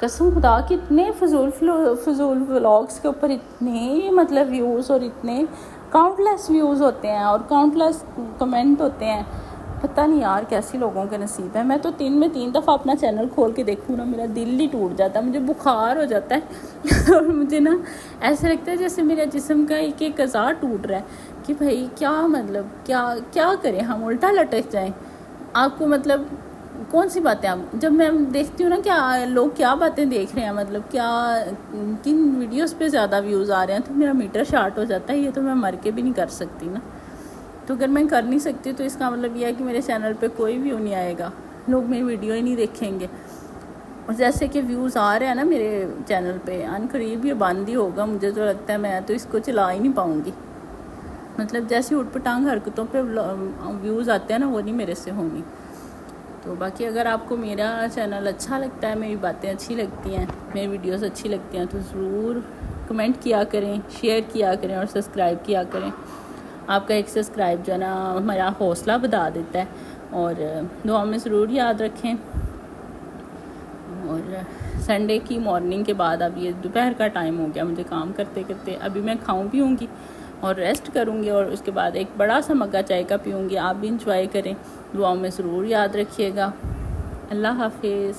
कसम खुदा कि इतने फजूल व्लॉग्स के ऊपर इतने मतलब व्यूज़ और इतने काउंटलेस व्यूज़ होते हैं और काउंटलेस कमेंट होते हैं। पता नहीं यार कैसी लोगों के नसीब है। मैं तो 3 में 3 दफ़ा अपना चैनल खोल के देखूँ ना, मेरा दिल ही टूट जाता है, मुझे बुखार हो जाता है और मुझे ना ऐसे लगता है जैसे मेरे जिस्म का एक एक अज़ा टूट रहा है कि भाई क्या मतलब क्या करें हम, उल्टा लटक जाएं। आपको मतलब कौन सी बातें आप, जब मैं देखती हूँ ना क्या लोग क्या बातें देख रहे हैं, मतलब क्या किन वीडियोस पे ज़्यादा व्यूज़ आ रहे हैं, तो मेरा मीटर शार्ट हो जाता है। ये तो मैं मर के भी नहीं कर सकती ना। तो अगर मैं कर नहीं सकती तो इसका मतलब यह है कि मेरे चैनल पे कोई व्यू नहीं आएगा, लोग मेरी वीडियो ही नहीं देखेंगे। और जैसे कि व्यूज़ आ रहे हैं ना मेरे चैनल पे, अनकरीब ये बंद ही होगा। मुझे तो लगता है मैं तो इसको चला ही नहीं पाऊँगी। मतलब जैसी उठपटांग हरकतों पे व्यूज़ आते हैं ना, वो नहीं मेरे से होंगी। तो बाकी अगर आपको मेरा चैनल अच्छा लगता है, मेरी बातें अच्छी लगती हैं, मेरी वीडियोस अच्छी लगती हैं, तो ज़रूर कमेंट किया करें, शेयर किया करें और सब्सक्राइब किया करें। आपका एक सब्सक्राइब जो है ना हमारा हौसला बढ़ा देता है। और दुआ में ज़रूर याद रखें। और संडे की मॉर्निंग के बाद अब ये दोपहर का टाइम हो गया, मुझे काम करते करते अभी मैं खाऊं पीऊँगी और रेस्ट करूँगी और उसके बाद एक बड़ा सा मग्गा चाय का पीऊँगी। आप भी इंजॉय करें, दुआओं में ज़रूर याद रखिएगा। अल्लाह हाफिज़।